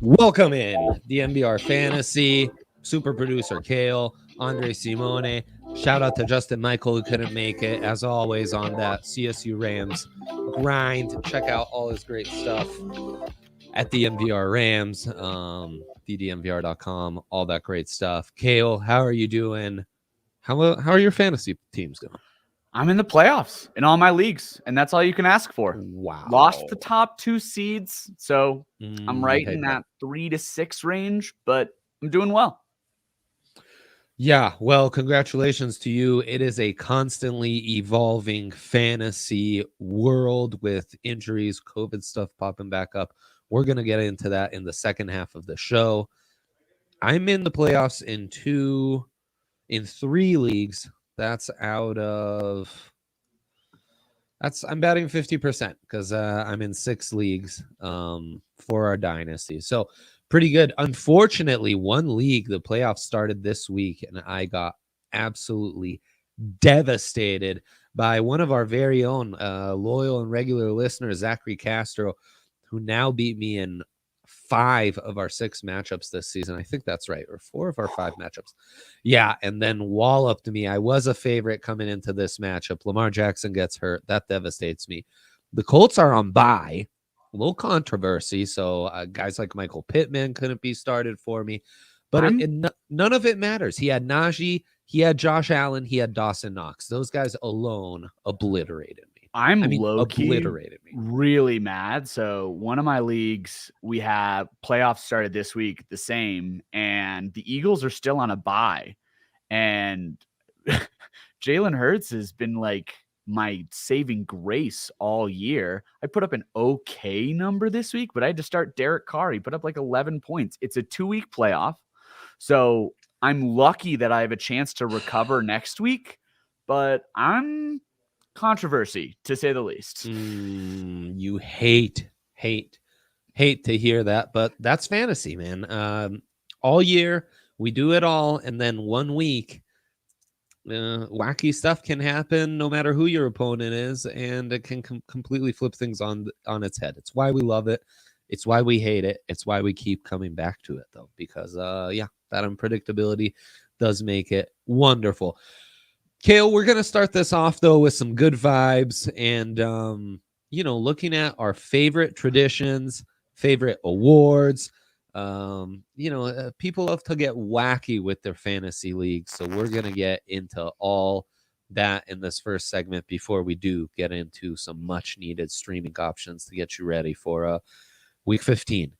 Welcome in DNVR Fantasy, super producer Kale, Andre Simone. Shout out to Justin Michael who couldn't make it, as always, on that CSU Rams grind. Check out all his great stuff at DNVR Rams, DNVR.com, all that great stuff. Kale, how are you doing? How are your fantasy teams going? I'm in the playoffs in all my leagues, and that's all you can ask for. Wow. Lost the top 2 seeds, so I'm right in that 3 to 6 range, but I'm doing well. Yeah, well, congratulations to you. It is a constantly evolving fantasy world with injuries, COVID stuff popping back up. We're going to get into that in the second half of the show. I'm in the playoffs in 3 leagues. I'm batting 50% because I'm in 6 leagues for our dynasty. So pretty good. Unfortunately, one league, the playoffs started this week, and I got absolutely devastated by one of our very own loyal and regular listeners, Zachary Castro, who now beat me in 5 of our 6 matchups this season. I think that's right, or 4 of our 5 matchups. Yeah, and then walloped me. I was a favorite coming into this matchup. Lamar Jackson gets hurt. That devastates me. The Colts are on bye. A little controversy. So guys like Michael Pittman couldn't be started for me. But none of it matters. He had Najee. He had Josh Allen. He had Dawson Knox. Those guys alone obliterated me. Low-key really mad. So one of my leagues, we have playoffs started this week the same, and the Eagles are still on a bye. And Jalen Hurts has been like my saving grace all year. I put up an okay number this week, but I had to start Derek Carr. He put up like 11 points. It's a 2-week playoff. So I'm lucky that I have a chance to recover next week, but I'm controversy to say the least. You hate to hear that, but that's fantasy, man. All year we do it all, and then one week wacky stuff can happen no matter who your opponent is, and it can completely flip things on its head. It's why we love it. It's why we hate it. It's why we keep coming back to it, though, because that unpredictability does make it wonderful. Kale, we're going to start this off, though, with some good vibes and, looking at our favorite traditions, favorite awards. People love to get wacky with their fantasy leagues. So we're going to get into all that in this first segment before we do get into some much needed streaming options to get you ready for week 15.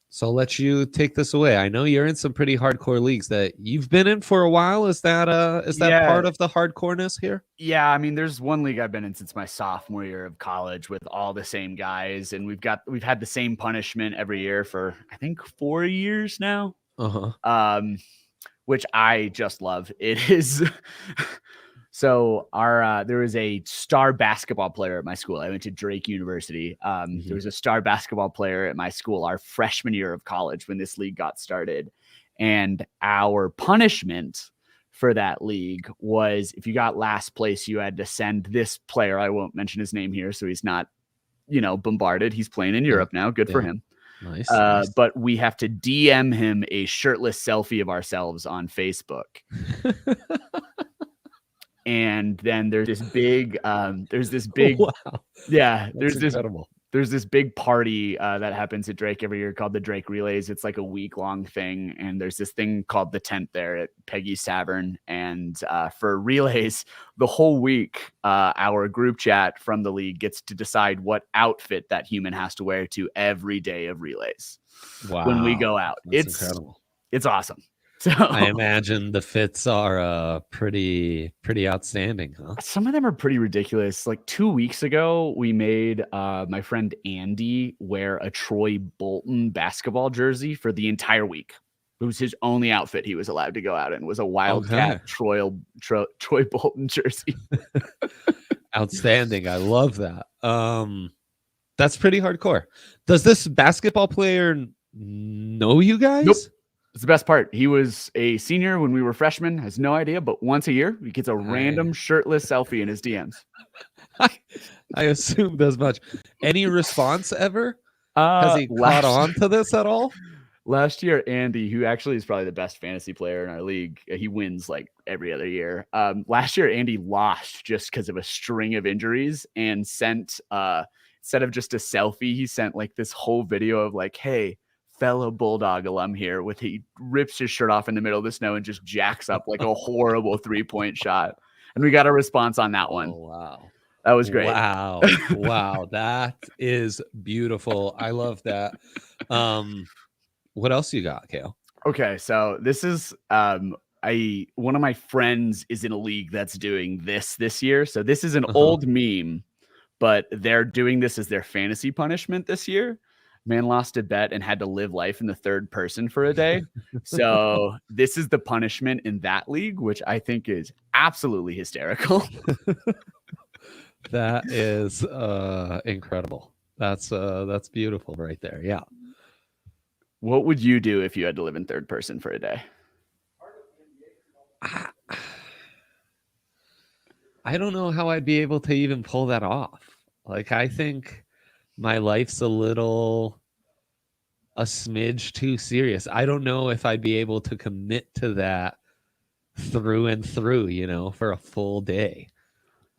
So I'll let you take this away. I know you're in some pretty hardcore leagues that you've been in for a while. Is that part of the hardcoreness here? Yeah, I mean, there's one league I've been in since my sophomore year of college with all the same guys, and we've had the same punishment every year for I think 4 years now. Which I just love. It is so there was a star basketball player at my school. I went to Drake University. There was a star basketball player at my school our freshman year of college when this league got started. And our punishment for that league was if you got last place, you had to send this player. I won't mention his name here, so he's not, bombarded. He's playing in Europe now. Good for him. Nice. But we have to DM him a shirtless selfie of ourselves on Facebook. And then there's this big, wow. Yeah, That's incredible. There's this big party that happens at Drake every year called the Drake Relays. It's like a week-long thing, and there's this thing called the Tent there at Peggy's Tavern. And for relays, the whole week, our group chat from the league gets to decide what outfit that human has to wear to every day of relays. Wow. When we go out. That's incredible. It's awesome. So I imagine the fits are pretty outstanding, huh? Some of them are pretty ridiculous. Like 2 weeks ago, we made my friend Andy wear a Troy Bolton basketball jersey for the entire week. It was his only outfit he was allowed to go out in, was a Wildcat Troy Bolton jersey. Outstanding. I love that. That's pretty hardcore. Does this basketball player know you guys? Nope. It's the best part. He was a senior when we were freshmen, has no idea, but once a year he gets a random shirtless selfie in his DMs. I assumed as much. Any response ever? Has he caught on to this at all? Last year, Andy, who actually is probably the best fantasy player in our league, he wins like every other year. Last year, Andy lost just because of a string of injuries and sent, instead of just a selfie, he sent like this whole video of like, hey, fellow Bulldog alum here, with he rips his shirt off in the middle of the snow and just jacks up like a horrible 3-point shot. And we got a response on that one. Oh, wow. That was great. Wow. Wow. That is beautiful. I love that. What else you got, Kale? Okay, so this is one of my friends is in a league that's doing this year. So this is an old meme, but they're doing this as their fantasy punishment this year. Man lost a bet and had to live life in the third person for a day. So this is the punishment in that league, which I think is absolutely hysterical. That is incredible. That's beautiful right there. Yeah. What would you do if you had to live in third person for a day? I don't know how I'd be able to even pull that off. Like, I think my life's a smidge too serious. I don't know if I'd be able to commit to that through and through, for a full day.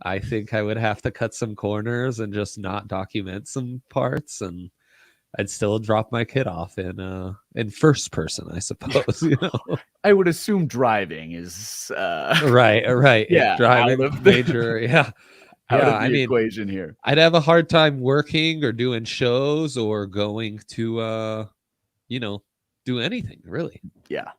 I think I would have to cut some corners and just not document some parts, and I'd still drop my kid off in first person, I suppose. I would assume driving is right. Yeah, driving major. Yeah. I mean, equation here. I'd have a hard time working or doing shows or going to do anything really. Yeah.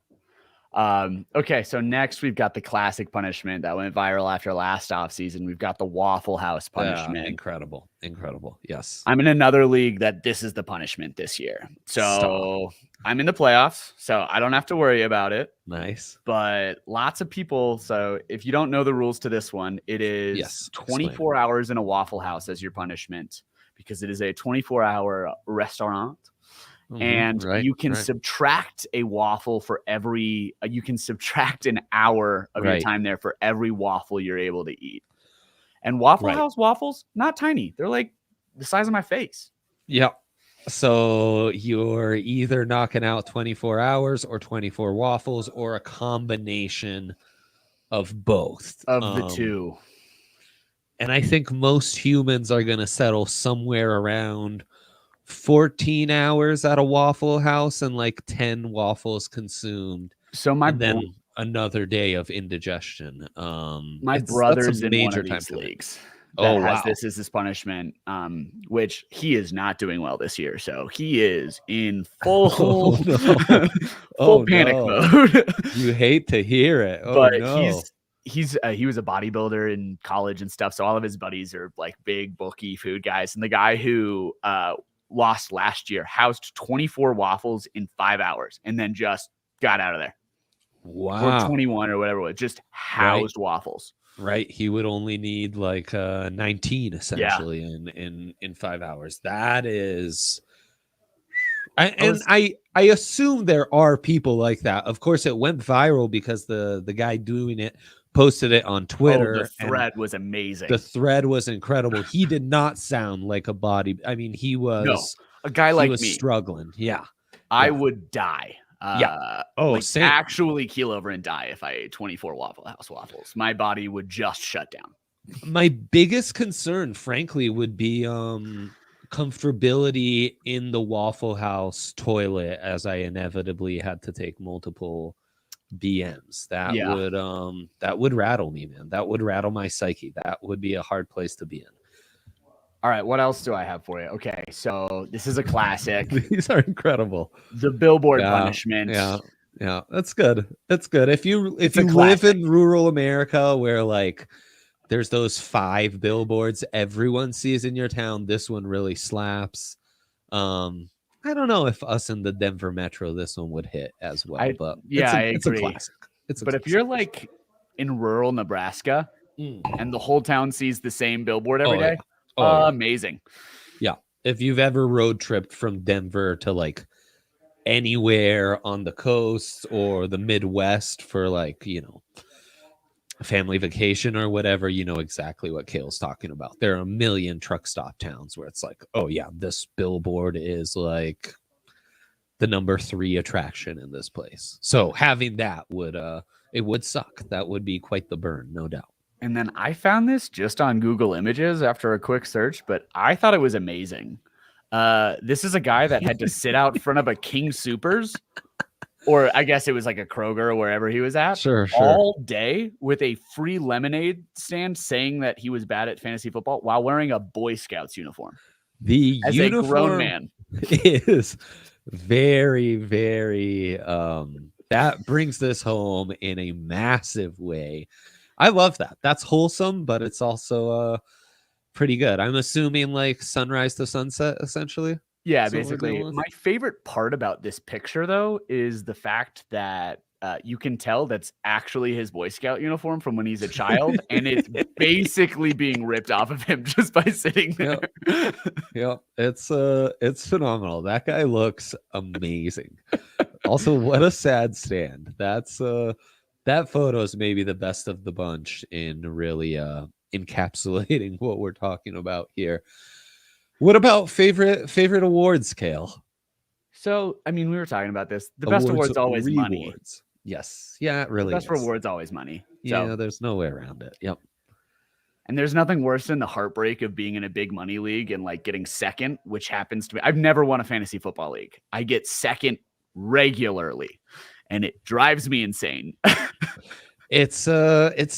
Okay, so next we've got the classic punishment that went viral after last offseason. We've got the Waffle House punishment. Incredible. Yes. I'm in another league that this is the punishment this year. So I'm in the playoffs, so I don't have to worry about it. Nice. But lots of people, so if you don't know the rules to this one, it is 24 hours in a Waffle House as your punishment, because it is a 24-hour restaurant. And you can subtract a waffle for every, you can subtract an hour of your time there for every waffle you're able to eat. And Waffle House waffles, not tiny. They're like the size of my face. Yeah. So you're either knocking out 24 hours or 24 waffles, or a combination of both. Of the two. And I think most humans are going to settle somewhere around 14 hours at a Waffle House and like 10 waffles consumed. So then another day of indigestion. My brother's in one of these leagues that has this as his punishment, which he is not doing well this year. So he is in full panic mode. You hate to hear it. He was a bodybuilder in college and stuff. So all of his buddies are like big bookie food guys. And the guy who lost last year housed 24 waffles in 5 hours and then just got out of there. Wow. Or 21 or whatever it was, just housed waffles. Right. He would only need like 19 essentially in 5 hours. That is. I assume there are people like that. Of course, it went viral because the guy doing it posted it on Twitter. The thread was amazing. The thread was incredible. He did not sound like a body. I mean, he was a guy like me struggling. Yeah. I would die. Same. Actually keel over and die if I ate 24 Waffle House waffles. My body would just shut down. My biggest concern, frankly, would be comfortability in the Waffle House toilet, as I inevitably had to take multiple BMs. That would rattle me, man. That would rattle my psyche. That would be a hard place to be in. All right, what else do I have for you? Okay, so this is a classic. These are incredible. The Billboard Punishment. Yeah, that's good. That's good. If you live in rural America where like there's those 5 billboards everyone sees in your town, this one really slaps. I don't know if us in the Denver metro, this one would hit as well. But I agree. It's a classic. If you're like in rural Nebraska and the whole town sees the same billboard every day, amazing. Yeah. If you've ever road tripped from Denver to like anywhere on the coast or the Midwest for like, a family vacation or whatever, you know exactly what Kale's talking about. There are a million truck stop towns where it's like, oh yeah, this billboard is like the number 3 attraction in this place. So having that it would suck. That would be quite the burn, no doubt. And then I found this just on Google Images after a quick search, but I thought it was amazing. This is a guy that had to sit out front of a King Soopers, or I guess it was like a Kroger or wherever he was at, sure. all day with a free lemonade stand saying that he was bad at fantasy football while wearing a Boy Scouts uniform. The as uniform a grown man is very, very, that brings this home in a massive way. I love that. That's wholesome, but it's also pretty good. I'm assuming like sunrise to sunset, essentially. Yeah, basically. My favorite part about this picture, though, is the fact that you can tell that's actually his Boy Scout uniform from when he's a child, and it's basically being ripped off of him just by sitting there. Yep. It's phenomenal. That guy looks amazing. Also, what a sad stand. That's that photo is maybe the best of the bunch in really encapsulating what we're talking about here. What about favorite awards, Kale? So, I mean, we were talking about this. The best award's always money. Yes. Yeah, it really the best is. Reward's always money. Yeah, there's no way around it. Yep. And there's nothing worse than the heartbreak of being in a big money league and like getting second, which happens to me. I've never won a fantasy football league. I get second regularly, and it drives me insane. It's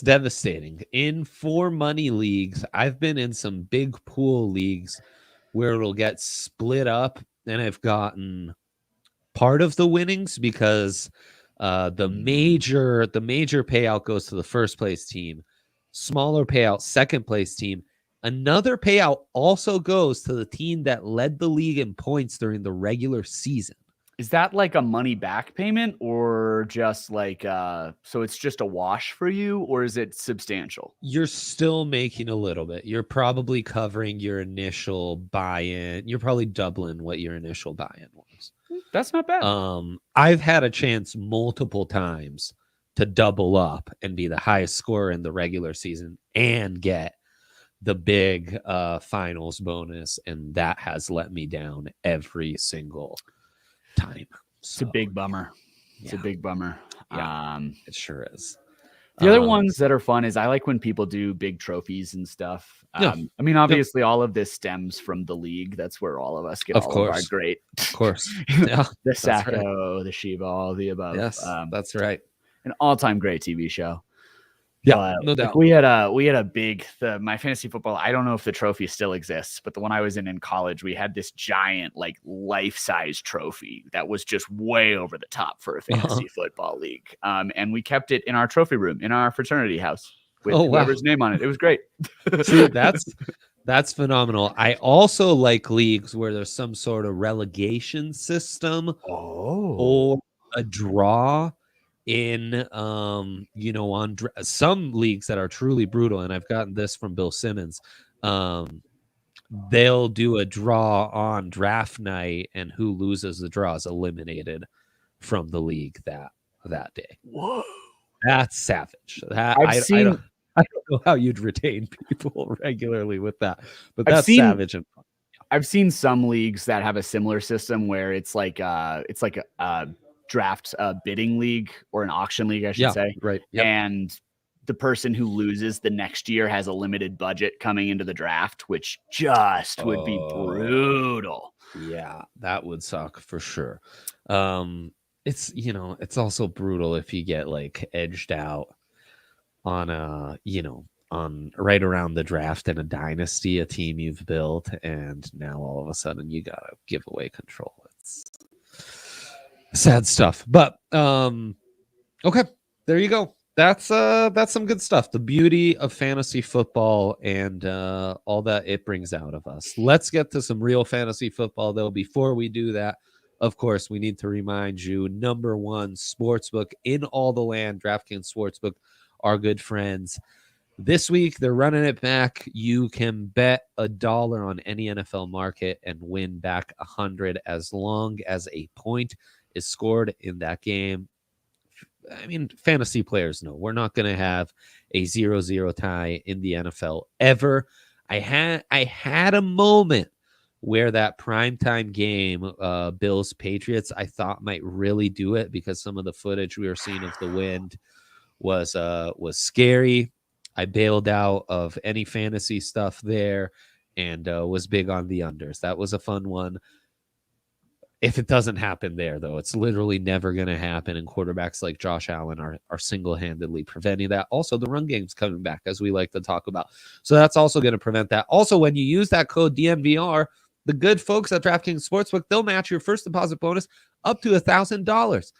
devastating. In 4 money leagues, I've been in some big pool leagues where it'll get split up, and I've gotten part of the winnings because the major payout goes to the first place team, smaller payout second place team. Another payout also goes to the team that led the league in points during the regular season. Is that like a money back payment, or just like so it's just a wash for you, or is it substantial? You're still making a little bit. You're probably covering your initial buy-in. You're probably doubling what your initial buy-in was. That's not bad. I've had a chance multiple times to double up and be the highest scorer in the regular season and get the big finals bonus, and that has let me down every single time. It's a big bummer. It's a big bummer. Yeah, it sure is. The other ones that are fun is I like when people do big trophies and stuff. I mean, obviously, all of this stems from the league. That's where all of us get all of our great. Of course. The Sacko, the Shiva, all the above. Yes, that's right. An all-time great TV show. Yeah, no doubt. We had a big my fantasy football. I don't know if the trophy still exists, but the one I was in college, we had this giant like life-size trophy that was just way over the top for a fantasy football league. And we kept it in our trophy room in our fraternity house with whoever's name on it. It was great. See, that's phenomenal. I also like leagues where there's some sort of relegation system or a draw. In on some leagues that are truly brutal, and I've gotten this from Bill Simmons, they'll do a draw on draft night, and who loses the draw is eliminated from the league that day. Whoa, that's savage. I don't know how you'd retain people regularly with that, but that's savage and fun. I've seen some leagues that have a similar system where it's like a draft bidding league or an auction league, I should say. Right. Yep. And the person who loses the next year has a limited budget coming into the draft, which just would be brutal. Yeah, that would suck for sure. It's it's also brutal if you get like edged out on on right around the draft in a dynasty, a team you've built, and now all of a sudden you gotta give away control. It's sad stuff, but okay, there you go. That's some good stuff. The beauty of fantasy football and all that it brings out of us. Let's get to some real fantasy football, though. Before we do that, of course, we need to remind you, number one sportsbook in all the land, DraftKings Sportsbook, our good friends. This week, they're running it back. You can bet $1 on any NFL market and win back 100 as long as a point is scored in that game, I mean, fantasy players know we're not going to have a 0-0 tie in the NFL ever. I had a moment where that primetime game, Bills Patriots, I thought might really do it because some of the footage we were seeing of the wind was scary. I bailed out of any fantasy stuff there and was big on the unders. That was a fun one. If it doesn't happen there, though, it's literally never going to happen. And quarterbacks like Josh Allen are single-handedly preventing that. Also, the run game's coming back, as we like to talk about. So that's also going to prevent that. Also, when you use that code DNVR, the good folks at DraftKings Sportsbook, they'll match your first deposit bonus up to $1,000.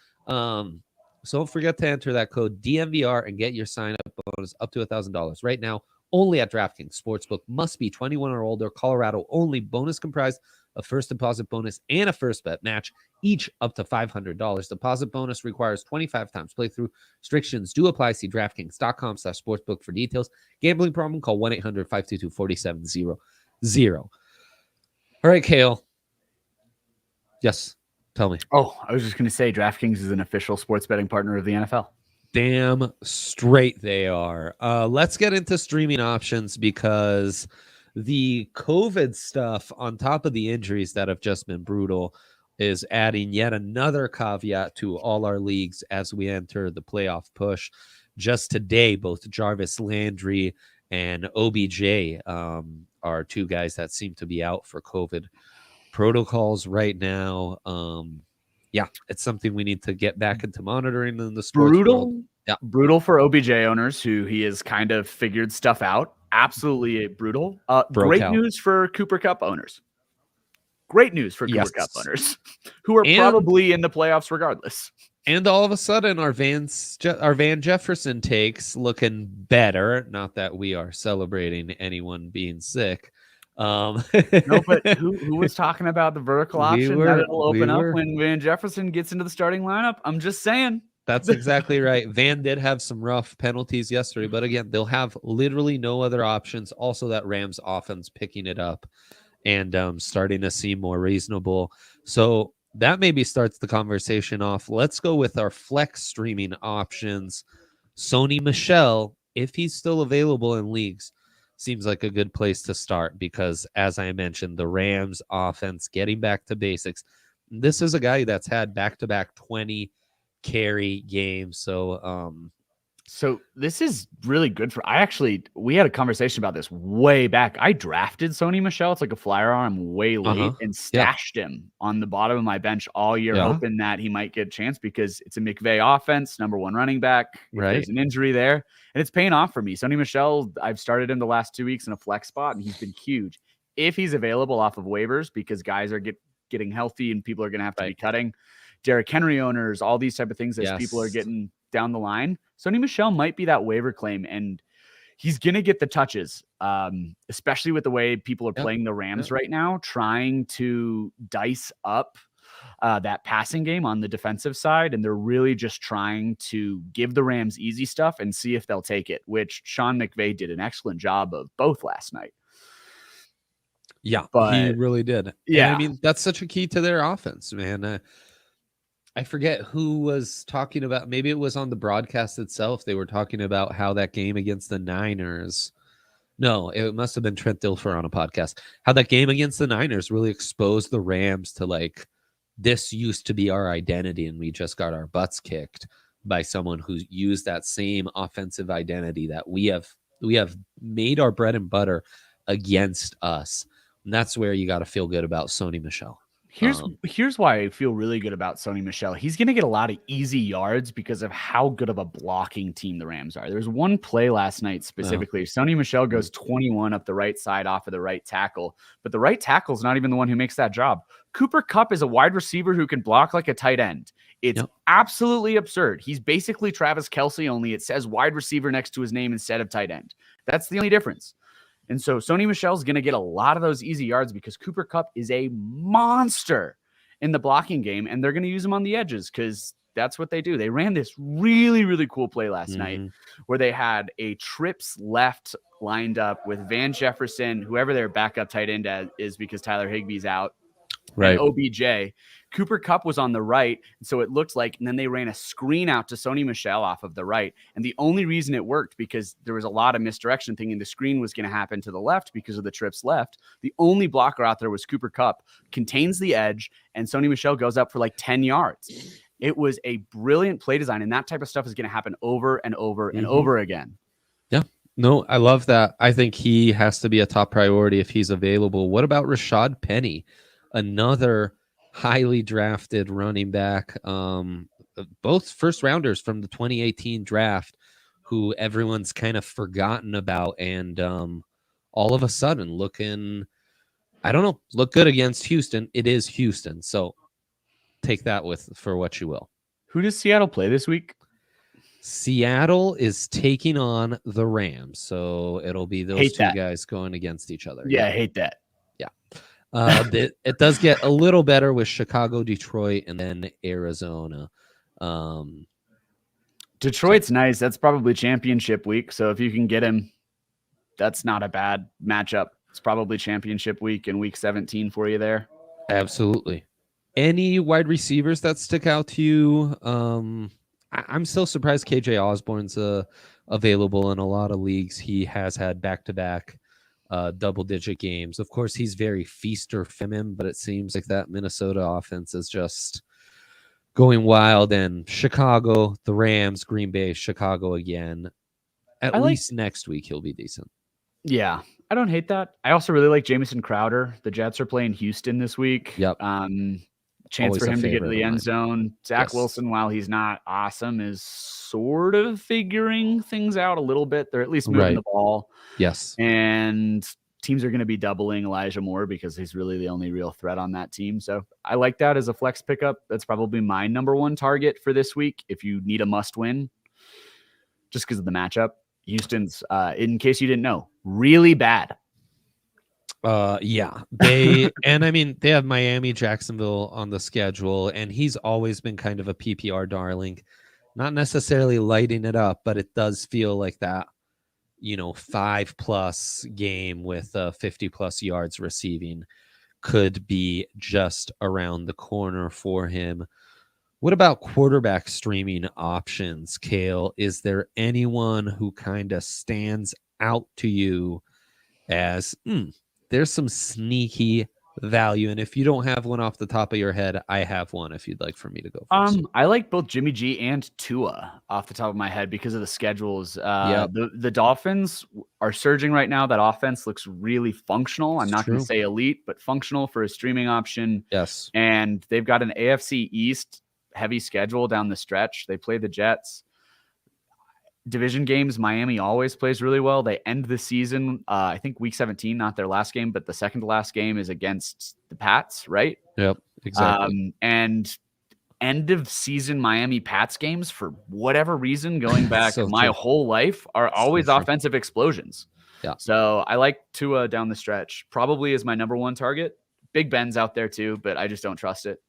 So don't forget to enter that code DNVR and get your sign-up bonus up to $1,000. Right now, only at DraftKings Sportsbook. Must be 21 or older. Colorado only. Bonus comprised a first deposit bonus and a first bet match, each up to $500. Deposit bonus requires 25 times playthrough. Restrictions do apply. See DraftKings.com/sportsbook for details. Gambling problem? Call 1-800-522-4700. All right, Kale. Yes, tell me. Oh, I was just going to say DraftKings is an official sports betting partner of the NFL. Damn straight they are. Let's get into streaming options because the COVID stuff on top of the injuries that have just been brutal is adding yet another caveat to all our leagues as we enter the playoff push. Just today, both Jarvis Landry and OBJ are two guys that seem to be out for COVID protocols right now. Yeah, it's something we need to get back into monitoring in the sports world. Yeah. Brutal for OBJ owners who he has kind of figured stuff out. Absolutely brutal. Great news for Cooper Kupp owners. Great news for Cooper Kupp owners who are probably in the playoffs regardless. And all of a sudden, our Van Jefferson takes looking better. Not that we are celebrating anyone being sick. No, but who was talking about the vertical option that it'll open up when Van Jefferson gets into the starting lineup? I'm just saying. That's exactly right. Van did have some rough penalties yesterday, but again, they'll have literally no other options. Also, that Rams offense picking it up and starting to seem more reasonable. So that maybe starts the conversation off. Let's go with our flex streaming options. Sony Michel, if he's still available in leagues, seems like a good place to start because, as I mentioned, the Rams offense getting back to basics. This is a guy that's had back-to-back 20 carry games. So this is really good for we had a conversation about this way back. I drafted Sony Michel. It's like a flyer on him way late and stashed him on the bottom of my bench all year, hoping that he might get a chance because it's a McVay offense, number one running back. There's an injury there, and it's paying off for me. Sony Michel, I've started him the last 2 weeks in a flex spot, and he's been huge. If he's available off of waivers because guys are getting healthy and people are going to have to be cutting. Derrick Henry owners, all these type of things as people are getting down the line. Sony Michel might be that waiver claim, and he's going to get the touches, especially with the way people are playing the Rams right now, trying to dice up that passing game on the defensive side. And they're really just trying to give the Rams easy stuff and see if they'll take it, which Sean McVay did an excellent job of both last night. Yeah, but he really did. Yeah. And I mean, that's such a key to their offense, man. I forget who was talking about, maybe it was on the broadcast itself. They were talking about how that game against the Niners. No, it must have been Trent Dilfer on a podcast. How that game against the Niners really exposed the Rams to like, this used to be our identity and we just got our butts kicked by someone who used that same offensive identity that we have made our bread and butter against us. And that's where you got to feel good about Sony Michel. Here's why I feel really good about Sony Michel. He's going to get a lot of easy yards because of how good of a blocking team the Rams are. There's one play last night specifically. Sony Michel goes 21 up the right side off of the right tackle, but the right tackle is not even the one who makes that job. Cooper Kupp is a wide receiver who can block like a tight end. It's absolutely absurd. He's basically Travis Kelce, only it says wide receiver next to his name instead of tight end. That's the only difference. And so Sony Michel's going to get a lot of those easy yards because Cooper Kupp is a monster in the blocking game, and they're going to use him on the edges because that's what they do. They ran this really, really cool play last night where they had a trips left lined up with Van Jefferson, whoever their backup tight end is because Tyler Higbee's out, right. and OBJ. Cooper Kupp was on the right, so it looked like, and then they ran a screen out to Sony Michel off of the right. And the only reason it worked, because there was a lot of misdirection thinking the screen was going to happen to the left because of the trips left. The only blocker out there was Cooper Kupp, contains the edge, and Sony Michel goes up for like 10 yards. It was a brilliant play design, and that type of stuff is going to happen over and over and over again. Yeah. No, I love that. I think he has to be a top priority if he's available. What about Rashad Penny? Another highly drafted running back, both first rounders from the 2018 draft, who everyone's kind of forgotten about, and all of a sudden looking, I don't know, look good against Houston. It is Houston, so take that with for what you will. Who does Seattle play this week? Seattle is taking on the Rams, so it'll be those two guys going against each other. Yeah, I hate that. It does get a little better with Chicago, Detroit, and then Arizona. Detroit's nice. That's probably championship week. So if you can get him, that's not a bad matchup. It's probably championship week and week 17 for you there. Absolutely. Any wide receivers that stick out to you? I'm still surprised KJ Osborne's available in a lot of leagues. He has had back-to-back double-digit games. Of course, he's very feast or famine, but it seems like that Minnesota offense is just going wild. And Chicago, the Rams, Green Bay, Chicago again. At least next week, he'll be decent. Yeah, I don't hate that. I also really like Jamison Crowder. The Jets are playing Houston this week. Yep. Chance for him to get to the end zone. Zach Wilson, while he's not awesome, is sort of figuring things out a little bit. They're at least moving the ball. Yes. And teams are going to be doubling Elijah Moore because he's really the only real threat on that team. So I like that as a flex pickup. That's probably my number one target for this week. If you need a must win, just because of the matchup, Houston's, in case you didn't know, really bad. Yeah, they and I mean they have Miami, Jacksonville on the schedule, and he's always been kind of a PPR darling, not necessarily lighting it up, but it does feel like that, 5+ game with 50+ yards receiving could be just around the corner for him. What about quarterback streaming options, Kale? Is there anyone who kind of stands out to you as there's some sneaky value? And if you don't have one off the top of your head, I have one if you'd like for me to go first. I like both Jimmy G and Tua off the top of my head because of the schedules. The Dolphins are surging right now. That offense looks really functional. I'm not going to say elite, but functional for a streaming option. Yes. And they've got an AFC East heavy schedule down the stretch. They play the Jets. Division games, Miami always plays really well. They end the season, I think week 17, not their last game, but the second to last game is against the Pats, right? Yep, exactly. And end of season Miami Pats games, for whatever reason, going back my whole life, are always offensive explosions. Yeah. So I like Tua down the stretch. Probably is my number one target. Big Ben's out there too, but I just don't trust it.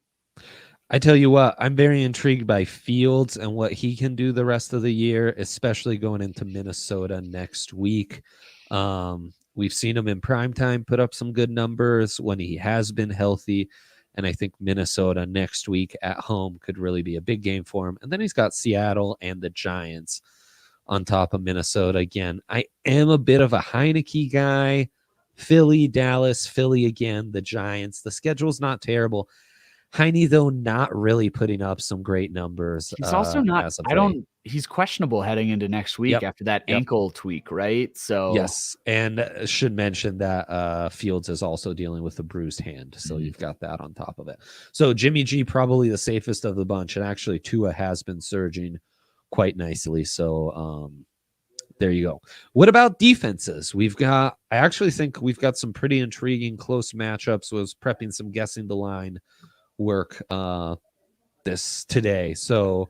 I tell you what, I'm very intrigued by Fields and what he can do the rest of the year, especially going into Minnesota next week. We've seen him in primetime put up some good numbers when he has been healthy. And I think Minnesota next week at home could really be a big game for him. And then he's got Seattle and the Giants on top of Minnesota. Again, I am a bit of a Heineke guy. Philly, Dallas, Philly again, the Giants. The schedule's not terrible. Heine, though, not really putting up some great numbers. He's also not, he's questionable heading into next week after that ankle tweak, right? So, yes. And should mention that Fields is also dealing with a bruised hand. So you've got that on top of it. So Jimmy G, probably the safest of the bunch. And actually, Tua has been surging quite nicely. So, there you go. What about defenses? I actually think we've got some pretty intriguing close matchups. Was prepping some guessing the line work this today. So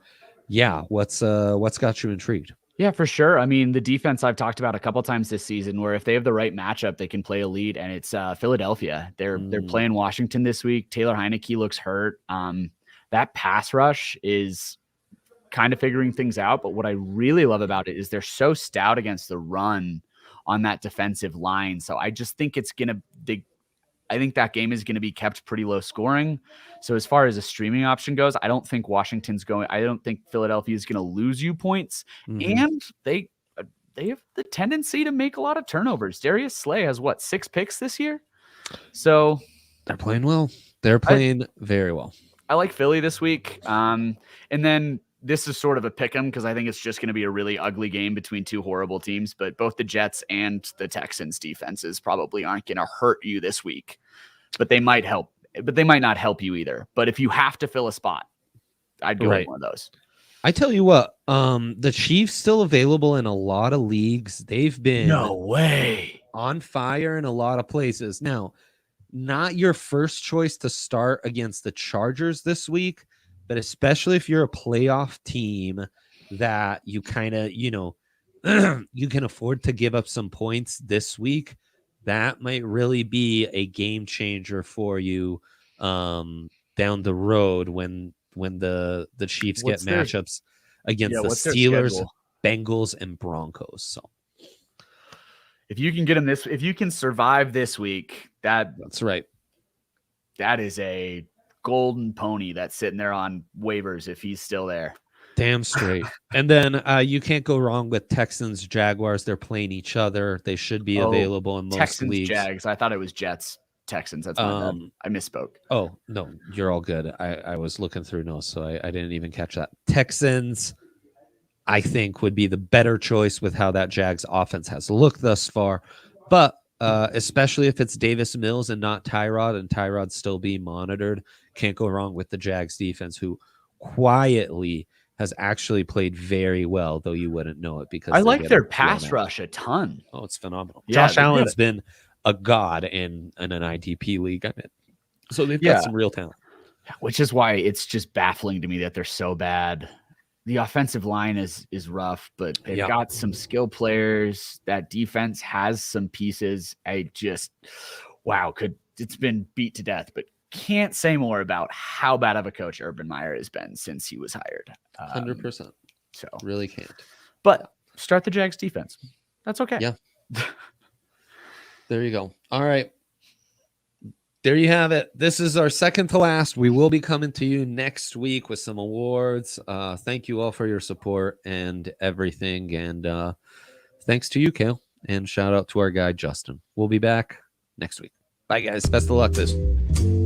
yeah, what's got you intrigued? Yeah, for sure. I mean, the defense I've talked about a couple times this season, where if they have the right matchup, they can play elite, and it's Philadelphia. They're playing Washington this week. Taylor Heineke looks hurt. That pass rush is kind of figuring things out, but what I really love about it is they're so stout against the run on that defensive line. So I just think I think that game is going to be kept pretty low scoring. So as far as a streaming option goes, I don't think I don't think Philadelphia is going to lose you points. And they have the tendency to make a lot of turnovers. Darius Slay has 6 picks this year. So they're playing well. They're playing very well. I like Philly this week. And then this is sort of a pick 'em because I think it's just going to be a really ugly game between two horrible teams. But both the Jets and the Texans defenses probably aren't going to hurt you this week. But they might help. But they might not help you either. But if you have to fill a spot, I'd go with one of those. I tell you what, the Chiefs still available in a lot of leagues. They've been on fire in a lot of places. Now, not your first choice to start against the Chargers this week, but especially if you're a playoff team that you kind of, you can afford to give up some points this week, that might really be a game changer for you down the road when the Chiefs get matchups against the Steelers, Bengals, and Broncos. So if you can get them if you can survive this week, that's right. That is a golden pony that's sitting there on waivers if he's still there. Damn straight. And then you can't go wrong with Texans, Jaguars. They're playing each other. They should be available in most Texans, leagues. Jags. I thought it was Jets, Texans. That's my bad. I misspoke. Oh, no, you're all good. I was looking through notes, so I didn't even catch that. Texans, I think, would be the better choice with how that Jags offense has looked thus far. But especially if it's Davis Mills and not Tyrod, and Tyrod's still being monitored, can't go wrong with the Jags defense, who quietly has actually played very well, though you wouldn't know it because I like their pass rush a ton. Oh, it's phenomenal. Yeah, Josh Allen's been a god in an IDP league I'm in. So they've got some real talent. Which is why it's just baffling to me that they're so bad. The offensive line is rough, but they've got some skill players. That defense has some pieces. It's been beat to death, but can't say more about how bad of a coach Urban Meyer has been since he was hired. 100%. So really can't. But start the Jags defense. That's okay. Yeah. There you go. All right. There you have it. This is our second to last. We will be coming to you next week with some awards. Thank you all for your support and everything. And thanks to you, Kale. And shout out to our guy, Justin. We'll be back next week. Bye, guys. Best of luck this week.